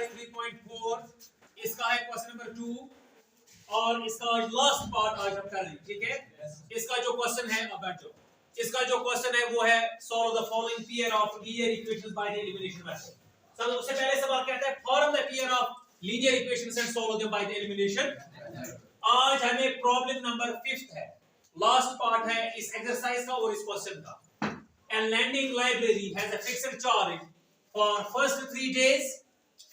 Exercise 3.4 इसका है question number 2 और इसका लास्ट पार्ट आज हम कर रहे हैं, ठीक है। इसका जो क्वेश्चन है, अब बैठो, इसका जो क्वेश्चन है वो है solve the following pair of linear equations by the elimination method. चलो उससे पहले सवाल कहता है form the pair of linear equations and solve them by the elimination. आज हमें प्रॉब्लम नंबर 5 है, लास्ट पार्ट है इस एक्सरसाइज का और इस क्वेश्चन का। A lending library has a fixed charge for first 3 days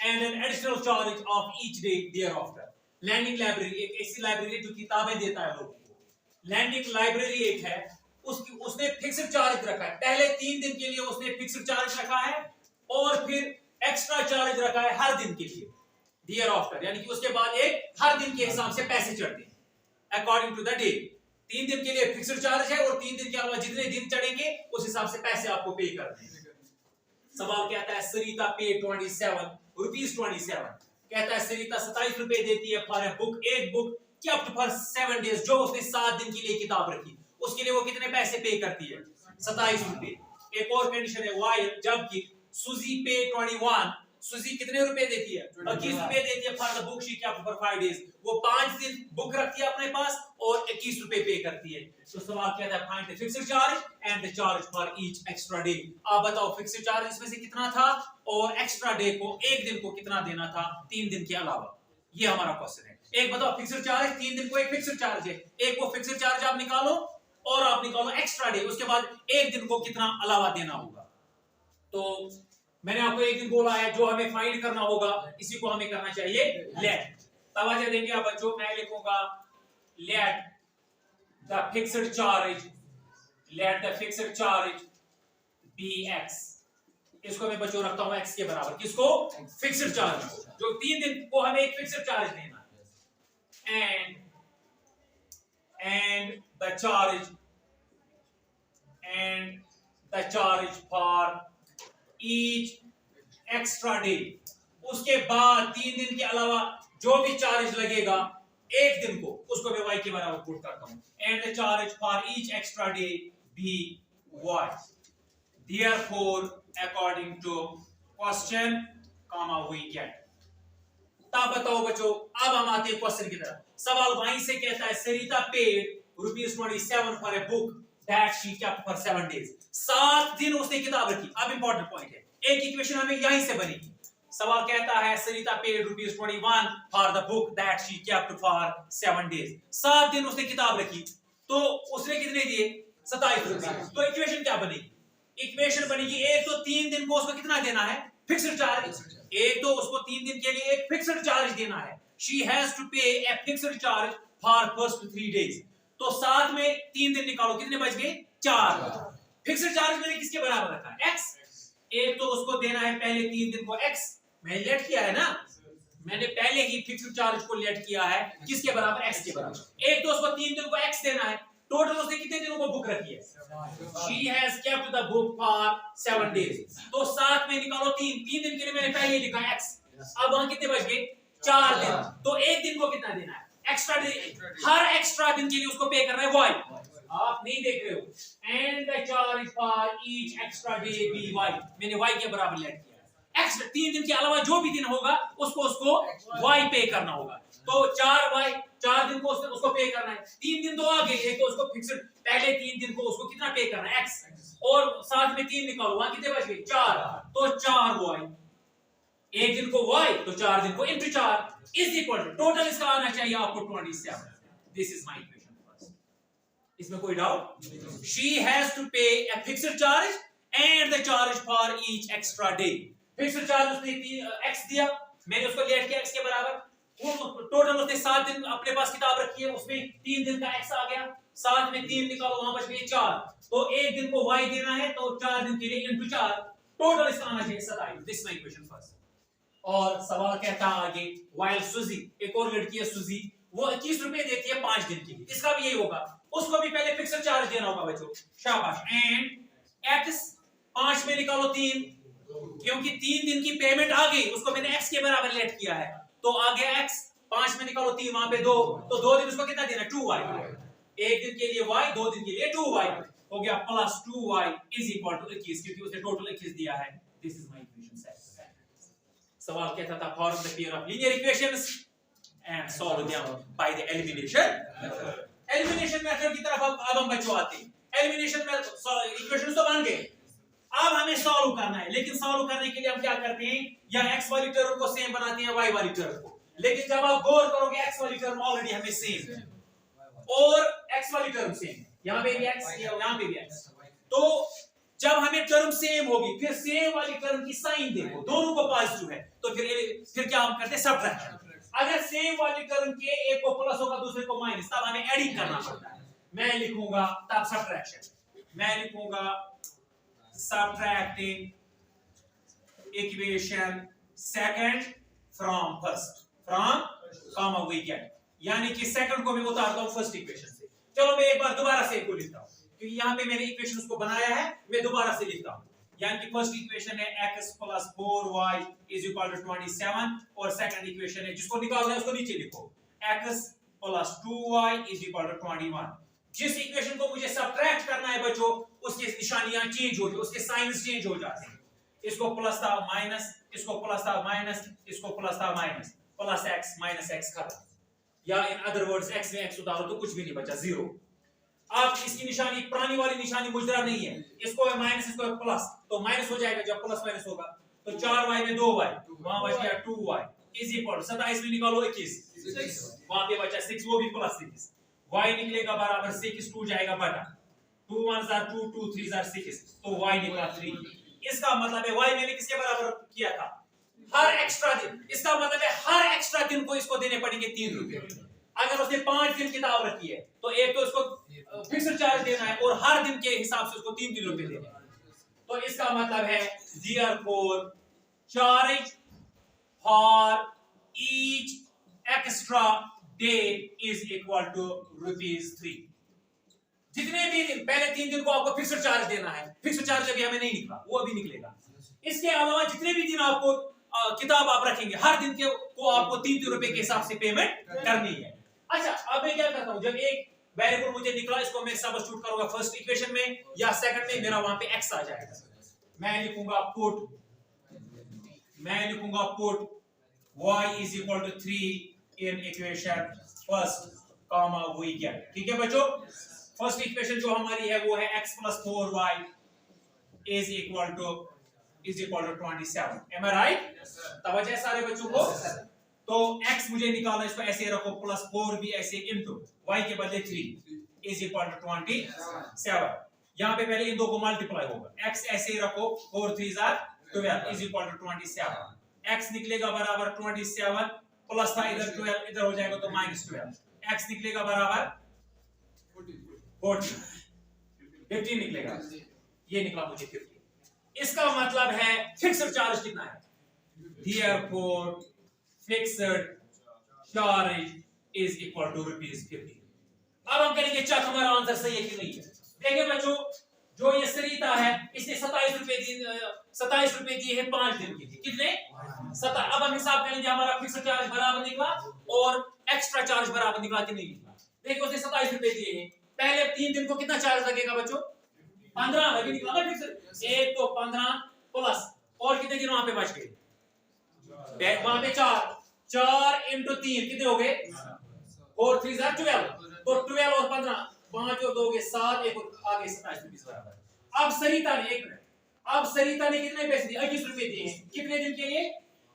and an additional charge of each day thereafter. Lending library एक ऐसी लाइब्रेरी है जो किताबें देता है लोगों को। Lending library एक है, उसने फिक्स्ड चार्ज रखा है, पहले 3 दिन के लिए उसने फिक्स्ड चार्ज रखा है और फिर एक्स्ट्रा चार्ज रखा है हर दिन के लिए thereafter, यानी कि उसके बाद एक हर दिन के हिसाब से पैसे चढ़ते हैं according to the day। 3 दिन के लिए फिक्स्ड चार्ज है और 3 दिन के अलावा जितने दिन चढ़ेंगे उस हिसाब से पैसे आपको पे करने हैं। सवाल कहता है सरिता पे 27 रुपीस 27, कहता है सरिता 27 रुपए देती है फॉर ए बुक, एक बुक kept for 7 days, जो उसने 7 दिन के लिए किताब रखी उसके लिए वो कितने पैसे पे करती है 27 रुपए। एक और कंडीशन है वाइल, जबकि सुजी पे 21, सुजी कितने रुपए देती है 21 रुपए देती है for the book she kept for 5 days, वो 5 दिन बुक रखती है अपने पास और 21 रुपए पे करती है। तो सवाल कहता है find the fixed charge and the charge for each extra day. आप बताओ फिक्स्ड चार्ज इसमें से कितना था और एक्स्ट्रा डे को एक दिन को कितना देना था 3 दिन के अलावा। ये हमारा क्वेश्चन है। एक बताओ फिक्स्ड चार्ज 3 दिन को एक फिक्स्ड चार्ज है, एक वो फिक्स्ड चार्ज आप निकालो और आप निकालो एक्स्ट्रा डे, उसके बाद एक दिन को कितना अलावा देना होगा। तो मैंने आपको एक दिन बोला है जो हमें फाइंड करना होगा इसी को हमें करना चाहिए लेट। तवज्जो देंगे आप बच्चों, मैं लिखूंगा let the fixed charge, let the fixed charge be X. इसको मैं बच्चों रखता हूं एक्स के बराबर, किसको फिक्स्ड चार्ज, जो 3 दिन को हमें एक फिक्स्ड चार्ज देना है। And the charge for each extra day, उसके बाद 3 दिन के अलावा जो भी चार्ज लगेगा एक दिन को उसको मैं y के बराबर पुट करता हूं। And the charge for each extra day be y, therefore according to question comma we get। तब बताओ बच्चों, अब हम आते हैं क्वेश्चन की तरफ। सवाल वहीं से कहता है Sarita paid ₹27 for a book that she kept for 7 days, 7 दिन उसने किताब रखी। अब इंपॉर्टेंट पॉइंट है, एक इक्वेशन हमें यहीं से बनेगी। सवाल कहता है Sarita paid ₹21 for the book that she kept for 7 days, 7 दिन उसने किताब रखी तो उसने कितने दिए 27 रुपए। तो इक्वेशन क्या बनेगी? इक्वेशन बनेगी एक तो 3 दिन को उसको कितना देना है फिक्स्ड चार्ज, एक तो उसको 3 दिन के लिए एक फिक्स्ड चार्ज देना है। she has to pay a fixed charge for first 3 days, तो साथ में 3 दिन निकालो कितने बच गए 4। फिक्स्ड चार्ज मैंने किसके बराबर रखा है x, एक तो उसको देना है पहले 3 दिन को x, मैंने लेट किया है ना, मैंने पहले ही फिक्स्ड चार्ज को लेट किया है किसके बराबर x के बराबर। एक तो उसको 3 दिन को x देना है, टोटल उसने कितने दिनों को बुक रखी है she has kept the book for 7 days, तो साथ में निकालो 3 दिन के लिए मैंने पहले ही लिखा x, अब वहां कितने बच गए 4 दिन, तो एक दिन को कितना देना है एक्स्ट्रा डे, हर एक्स्ट्रा दिन के लिए उसको पे करना है y। आप नहीं देख रहे हो। And the charge for each extra day be y, मैंने y के बराबर लेट किया है। एक्स्ट्रा 3 दिन के अलावा जो भी दिन होगा उसको y पे करना होगा, तो 4y 4 दिन को उसको पे करना है। 3 दिन तो आगे, एक तो उसको फिक्स्ड पहले 3 दिन को उसको कितना पे करना है x, और साथ में 3 निकालो वहां कितने बच गए 4, तो 4y, एक दिन को y तो 4 दिन को into 4 is equal to total इसका आना चाहिए आपको 27। This is my equation first, इसमें कोई doubt? She has to pay a fixed charge and the charge for each extra day. Fixed charge उसने x दिया, मैंने उसको लेट किया x के बराबर, वो टोटल उसने 7 दिन अपने पास किताब रखी है, उसमें 3 दिन का x आ गया, साथ में 3 निकालो वहां बच गए 4, तो एक दिन को y देना है तो 4 दिन के लिए इंटू 4, टोटल इसका आना चाहिए 27। This my equation first. और सवाल कहता है आगे वाइल सुजी, एक और लड़की है सुजी, वो 21 रुपए देती है 5 दिन के लिए, इसका भी यही होगा, उसको भी पहले फिक्स्ड चार्ज देना होगा बच्चों, शाबाश। एंड x 5 में निकालो 3, क्योंकि 3 दिन की पेमेंट आ गई, उसको मैंने x के बराबर लेट किया है, तो आ गया x, 5 में निकालो 3, वहां पे 2, तो 2 दिन उसको कितना देना 2y, एक दिन के लिए y, 2 दिन के लिए 2y, हो गया plus 2y is equal to 21, क्योंकि उसने टोटल 21 दिया है। This is my equation 7। सवाल कहता था form the pair of linear equations and solve them by the elimination method. Elimination method की तरफ अब हम बच्चों आते हैं। एलिमिनेशन मेथड इक्वेशंस तो बन गए, अब हमें सॉल्व करना है। लेकिन सॉल्व करने के लिए हम क्या करते हैं, या x वाली टर्म को सेम बनाते हैं y वाली टर्म को। लेकिन जब आप गौर करोगे x वाली टर्म ऑलरेडी हमें सेम है और x वाली टर्म सेम है, यहां पे भी x यहां पे भी x। तो जब हमें टर्म सेम होगी फिर सेम वाली टर्म की साइन देखो, दोनों को पॉजिटिव है, तो फिर क्या हम करते हैं, सब्ट्रैक्शन। अगर सेम वाली टर्म के एक को प्लस होगा दूसरे को माइनस, तब हमें एडिंग करना पड़ता है। मैं लिखूंगा तब सब्ट्रैक्शन, मैं लिखूंगा subtracting equation second from first from comma we get, यानी कि सेकंड को मैं उतारता हूं फर्स्ट इक्वेशन से। चलो मैं एक बार दोबारा से इसको लिखता हूं, क्योंकि यहां पे मैंने इक्वेशन को बनाया है, मैं दोबारा से लिखता हूं। यानी कि फर्स्ट इक्वेशन है x + 4y = 27 और सेकंड इक्वेशन है जिसको निकालना है उसको नीचे लिखो, x + 2y = 21। जिस इक्वेशन को मुझे सब्ट्रैक्ट करना है बच्चों, उसकी निशानियां चेंज हो जाती, उसके साइंस चेंज हो जाते हैं। इसको प्लस था माइनस, इसको प्लस था माइनस, इसको प्लस था minus, plus x minus x खत्म, या इन अदर वर्ड्स x में x उतारो तो कुछ भी नहीं बचा, जीरो। अब इसकी निशानी पुरानी वाली निशानी मुजरा नहीं है, इसको है माइनस, इसको है प्लस, तो माइनस हो जाएगा जब प्लस माइनस होगा, तो 4y में 2y, वहां बच गया 2y = 27 में निकालो 21, वहां पे बचा 6, वो भी प्लस 6, y निकलेगा बराबर 6, 2 जाएगा बटा 2 1 are 2, 2 3 are 6, तो y निकला 3। इसका मतलब है y मैंने किसके बराबर किया था, हर एक्स्ट्रा दिन। इसका मतलब है हर एक्स्ट्रा दिन को इसको देने पड़ेंगे 3 रुपए। अगर उसने 5 दिन किताब रखी है तो एक तो उसको फिक्स्ड चार्ज देना है और हर दिन के हिसाब से उसको 3 रुपए देने हैं। तो इसका मतलब है therefore charge for each extra day is equal to ₹3। जितने भी दिन, पहले 3 दिन को आपको फिक्स्ड चार्ज देना है, फिक्स्ड चार्ज अभी हमें नहीं निकला, वो अभी निकलेगा। इसके अलावा जितने भी दिन आपको किताब आप रखेंगे, हर दिन के को आपको 3 रुपए के हिसाब से पेमेंट करनी है। अच्छा, अब मैं क्या करता हूं, जब एक वेरिएबल मुझे निकला, इसको मैं सब्स्टिट्यूट करूंगा फर्स्ट इक्वेशन में या सेकंड में, मेरा वहां पे x आ जाएगा। मैं लिखूंगा put y = 3 in equation first comma we get. ठीक है बच्चों, फर्स्ट इक्वेशन जो हमारी है वो है x + 4y = 27। Am I right? तवज्जो सारे बच्चों को। तो x मुझे निकालना, इसको ऐसे रखो, प्लस 4 भी ऐसे इनटू y के बदले 3 = 27। यहां पे पहले इन दो को मल्टीप्लाई होगा, x ऐसे ही रखो, 4 3 are 12 = 27। x निकलेगा बराबर 27, प्लस था इधर 12, इधर हो जाएगा तो -12। x निकलेगा बराबर 15 निकलेगा, ये निकला मुझे 50। इसका मतलब है फिक्स्ड चार्ज कितना है, therefore fixed charge is equal to ₹50। अब हम करेंगे चेक हमारा आंसर सही है कि नहीं है। देखिए बच्चों, जो ये सरिता है इसने 27 रुपए दिए हैं 5 दिन के लिए, कितने 27। अब हम हिसाब करेंगे हमारा फिक्स्ड चार्ज बराबर निकला और एक्स्ट्रा चार्ज बराबर निकला कि नहीं निकला। देखिए उसने 27 रुपए दिए हैं, पहले 3 दिन को कितना चार्ज लगेगा बच्चों, 15 अभी निकला ना फिक्स्ड, एक तो 15 प्लस और कितने दिन वहां पे बच गए, वहां पे 4 × 3 कितने हो गए, 4 3 are 12, तो 12 और 15, 5 और 2 हो गए 7, एक और आगे 27 रुपए बराबर। अब सरिता ने कितने पैसे दिए, 21 रुपए दिए हैं, कितने दिन के लिए,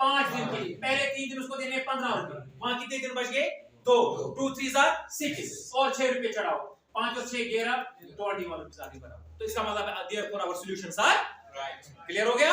5 दिन के लिए। पहले 3 दिन उसको देने 15 रुपए, वहां कितने दिन बच गए, 2 2 3 are 6 और 6 रुपए चढ़ाओ, 5 और 6 11 21 रुपए आगे बराबर। तो इसका मतलब है therefore our solutions are right। Clear हो गया।